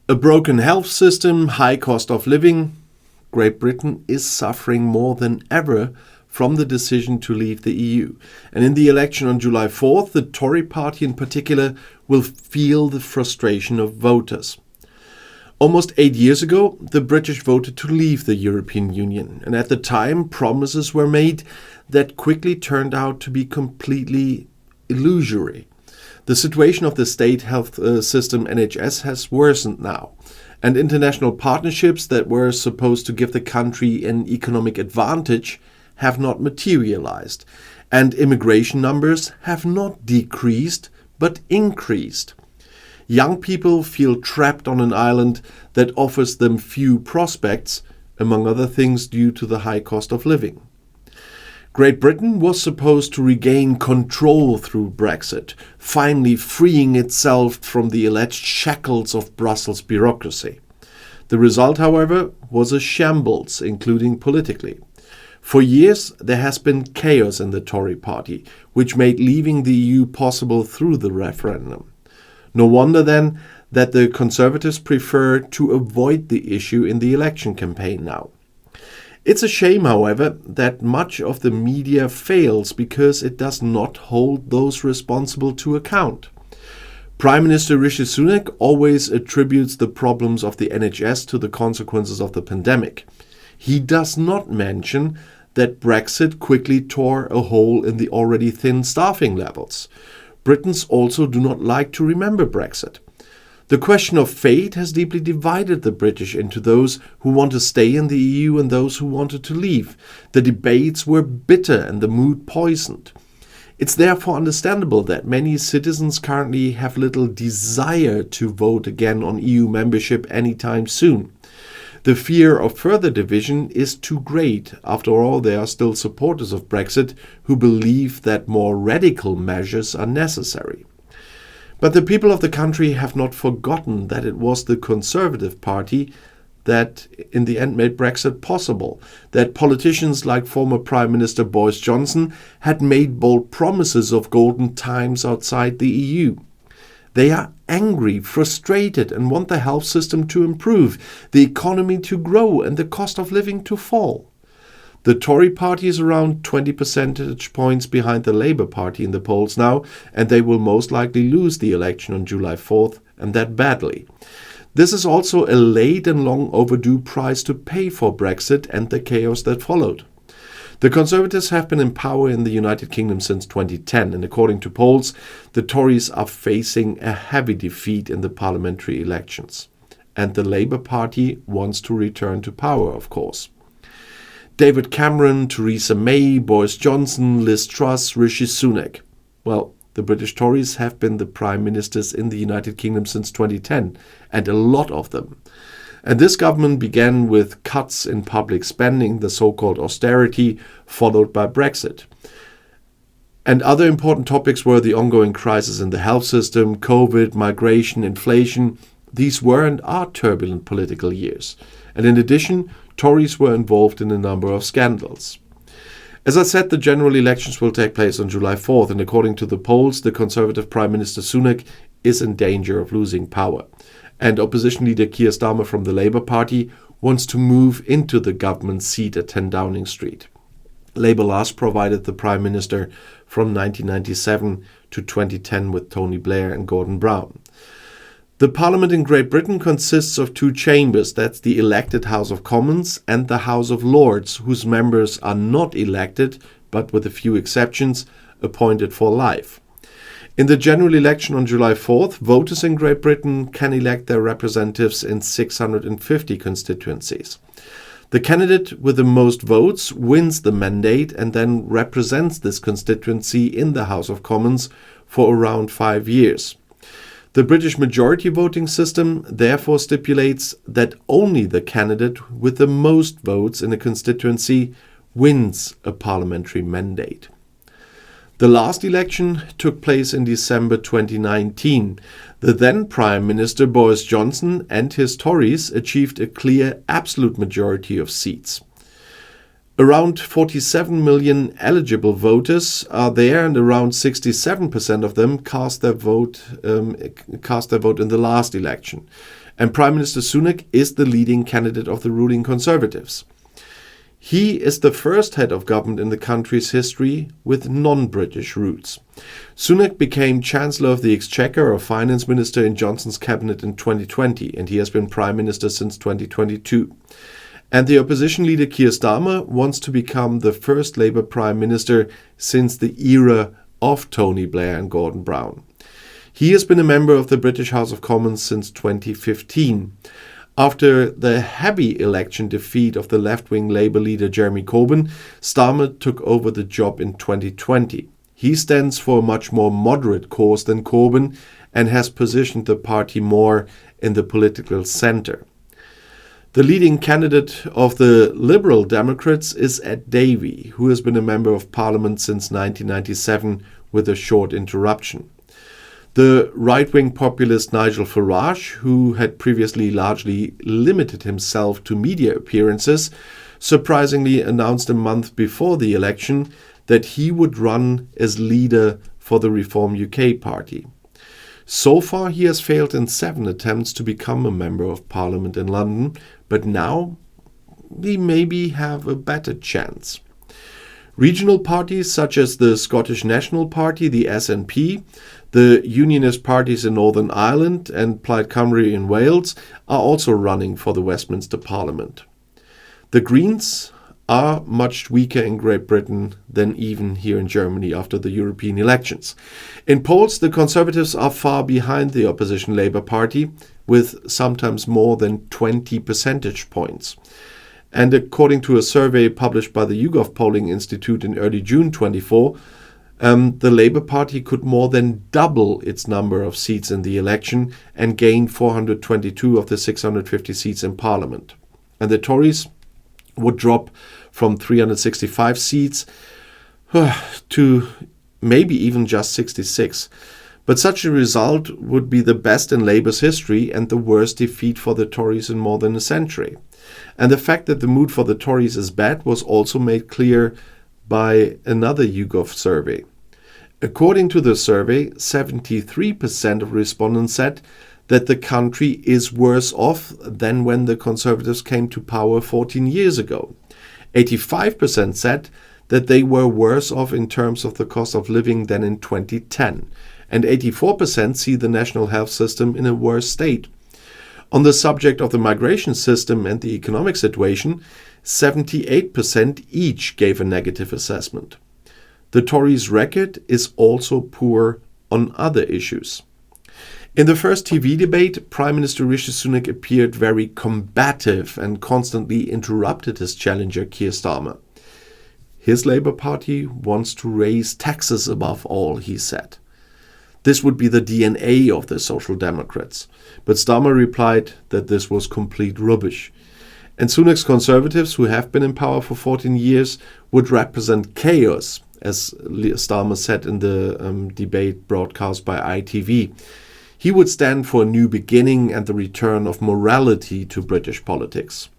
A broken health system, high cost of living. Great Britain is suffering more than ever from the decision to leave the EU. And in the election on July 4th, the Tory party in particular will feel the frustration of voters. Almost 8 years ago, the British voted to leave the European Union, and at the time promises were made that quickly turned out to be completely illusory. The situation of the state health system NHS has worsened now, and international partnerships that were supposed to give the country an economic advantage have not materialized, and immigration numbers have not decreased but increased. Young people feel trapped on an island that offers them few prospects, among other things due to the high cost of living. Great Britain was supposed to regain control through Brexit, finally freeing itself from the alleged shackles of Brussels bureaucracy. The result, however, was a shambles, including politically. For years, there has been chaos in the Tory party, which made leaving the EU possible through the referendum. No wonder then that the Conservatives prefer to avoid the issue in the election campaign now. It's a shame, however, that much of the media fails because it does not hold those responsible to account. Prime Minister Rishi Sunak always attributes the problems of the NHS to the consequences of the pandemic. He does not mention that Brexit quickly tore a hole in the already thin staffing levels. Britons also do not like to remember Brexit. The question of fate has deeply divided the British into those who want to stay in the EU and those who wanted to leave. The debates were bitter and the mood poisoned. It's therefore understandable that many citizens currently have little desire to vote again on EU membership anytime soon. The fear of further division is too great. After all, there are still supporters of Brexit who believe that more radical measures are necessary. But the people of the country have not forgotten that it was the Conservative Party that in the end made Brexit possible, that politicians like former Prime Minister Boris Johnson had made bold promises of golden times outside the EU. They are angry, frustrated, and want the health system to improve, the economy to grow, and the cost of living to fall. The Tory party is around 20 percentage points behind the Labour Party in the polls now, and they will most likely lose the election on July 4th, and that badly. This is also a late and long overdue price to pay for Brexit and the chaos that followed. The Conservatives have been in power in the United Kingdom since 2010, and according to polls, the Tories are facing a heavy defeat in the parliamentary elections. And the Labour Party wants to return to power, of course. David Cameron, Theresa May, Boris Johnson, Liz Truss, Rishi Sunak. Well, the British Tories have been the prime ministers in the United Kingdom since 2010, and a lot of them. And this government began with cuts in public spending, the so-called austerity, followed by Brexit. And other important topics were the ongoing crisis in the health system, COVID, migration, inflation. These were and are turbulent political years. And in addition, Tories were involved in a number of scandals. As I said, the general elections will take place on July 4th, and according to the polls, the Conservative Prime Minister Sunak is in danger of losing power. And opposition leader Keir Starmer from the Labour Party wants to move into the government seat at 10 Downing Street. Labour last provided the Prime Minister from 1997 to 2010 with Tony Blair and Gordon Brown. The Parliament in Great Britain consists of two chambers, that's the elected House of Commons and the House of Lords, whose members are not elected, but with a few exceptions, appointed for life. In the general election on July 4th, voters in Great Britain can elect their representatives in 650 constituencies. The candidate with the most votes wins the mandate and then represents this constituency in the House of Commons for around 5 years. The British majority voting system therefore stipulates that only the candidate with the most votes in a constituency wins a parliamentary mandate. The last election took place in December 2019. The then Prime Minister Boris Johnson and his Tories achieved a clear absolute majority of seats. Around 47 million eligible voters are there, and around 67% of them cast their vote in the last election. And Prime Minister Sunak is the leading candidate of the ruling Conservatives. He is the first head of government in the country's history with non-British roots. Sunak became Chancellor of the Exchequer or Finance Minister in Johnson's cabinet in 2020, and he has been Prime Minister since 2022. And the opposition leader Keir Starmer wants to become the first Labour Prime Minister since the era of Tony Blair and Gordon Brown. He has been a member of the British House of Commons since 2015. After the heavy election defeat of the left-wing Labour leader Jeremy Corbyn, Starmer took over the job in 2020. He stands for a much more moderate course than Corbyn and has positioned the party more in the political centre. The leading candidate of the Liberal Democrats is Ed Davey, who has been a member of Parliament since 1997 with a short interruption. The right-wing populist Nigel Farage, who had previously largely limited himself to media appearances, surprisingly announced a month before the election that he would run as leader for the Reform UK party. So far, he has failed in 7 attempts to become a member of Parliament in London, but now we maybe have a better chance. Regional parties such as the Scottish National Party, the SNP, the Unionist parties in Northern Ireland and Plaid Cymru in Wales are also running for the Westminster Parliament. The Greens are much weaker in Great Britain than even here in Germany after the European elections. In polls, the Conservatives are far behind the opposition Labour Party, with sometimes more than 20 percentage points. And according to a survey published by the YouGov Polling Institute in early June 24, the Labour Party could more than double its number of seats in the election and gain 422 of the 650 seats in Parliament. And the Tories would drop from 365 seats to maybe even just 66. But such a result would be the best in Labour's history and the worst defeat for the Tories in more than a century. And the fact that the mood for the Tories is bad was also made clear by another YouGov survey. According to the survey, 73% of respondents said that the country is worse off than when the Conservatives came to power 14 years ago. 85% said that they were worse off in terms of the cost of living than in 2010. And 84% see the national health system in a worse state. On the subject of the migration system and the economic situation, 78% each gave a negative assessment. The Tories' record is also poor on other issues. In the first TV debate, Prime Minister Rishi Sunak appeared very combative and constantly interrupted his challenger Keir Starmer. His Labour Party wants to raise taxes above all, he said. This would be the DNA of the Social Democrats. But Starmer replied that this was complete rubbish. And Sunak's Conservatives, who have been in power for 14 years, would represent chaos, as Starmer said in the debate broadcast by ITV. He would stand for a new beginning and the return of morality to British politics.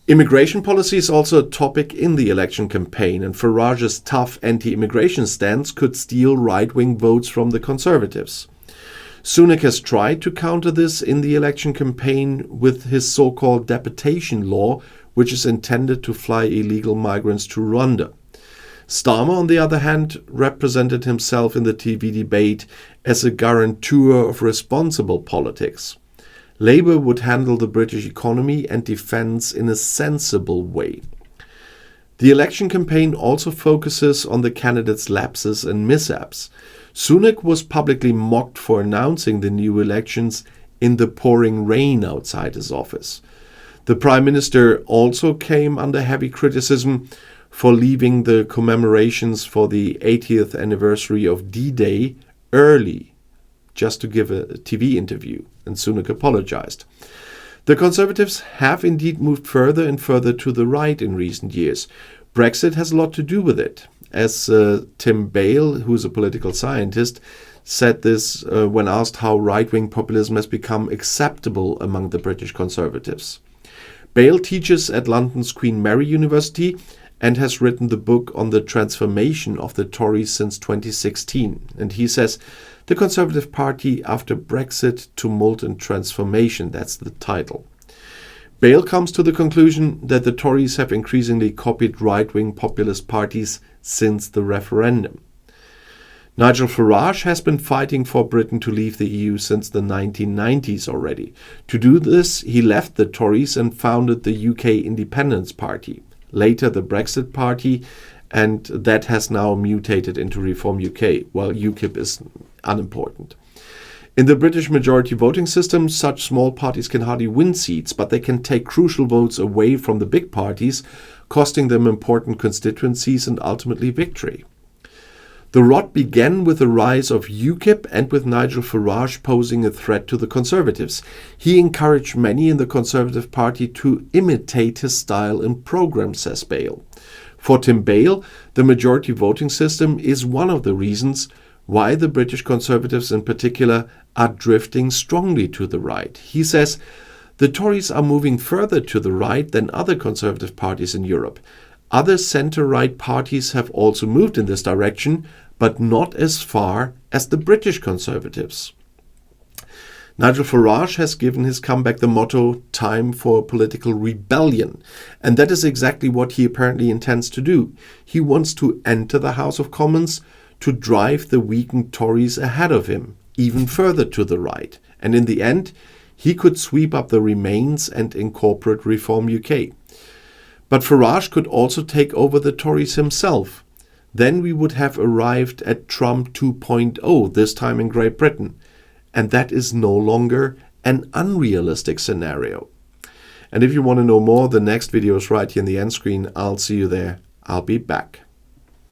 Immigration policy is also a topic in the election campaign, and Farage's tough anti-immigration stance could steal right-wing votes from the Conservatives. Sunak has tried to counter this in the election campaign with his so-called deportation law, which is intended to fly illegal migrants to Rwanda. Starmer, on the other hand, represented himself in the TV debate as a guarantor of responsible politics. Labour would handle the British economy and defence in a sensible way. The election campaign also focuses on the candidates' lapses and mishaps. Sunak was publicly mocked for announcing the new elections in the pouring rain outside his office. The Prime Minister also came under heavy criticism for leaving the commemorations for the 80th anniversary of D-Day early, just to give a TV interview, and Sunak apologized. The Conservatives have indeed moved further and further to the right in recent years. Brexit has a lot to do with it. As Tim Bale, who is a political scientist, said this when asked how right-wing populism has become acceptable among the British Conservatives. Bale teaches at London's Queen Mary University and has written the book on the transformation of the Tories since 2016. And he says, "The Conservative Party after Brexit, Tumult and Transformation," that's the title. Bale comes to the conclusion that the Tories have increasingly copied right-wing populist parties since the referendum. Nigel Farage has been fighting for Britain to leave the EU since the 1990s already. To do this, he left the Tories and founded the UK Independence Party, later the Brexit Party, and that has now mutated into Reform UK, while UKIP is unimportant. In the British majority voting system, such small parties can hardly win seats, but they can take crucial votes away from the big parties, costing them important constituencies and ultimately victory. The rot began with the rise of UKIP and with Nigel Farage posing a threat to the Conservatives. He encouraged many in the Conservative Party to imitate his style and programme, says Bale. For Tim Bale, the majority voting system is one of the reasons why the British Conservatives in particular are drifting strongly to the right. He says, "The Tories are moving further to the right than other Conservative parties in Europe. Other centre-right parties have also moved in this direction, but not as far as the British Conservatives." Nigel Farage has given his comeback the motto, "Time for political rebellion," and that is exactly what he apparently intends to do. He wants to enter the House of Commons to drive the weakened Tories ahead of him, even further to the right, and in the end, he could sweep up the Remains and incorporate Reform UK. But Farage could also take over the Tories himself. Then we would have arrived at Trump 2.0, this time in Great Britain. And that is no longer an unrealistic scenario. And if you want to know more, the next video is right here in the end screen. I'll see you there. I'll be back.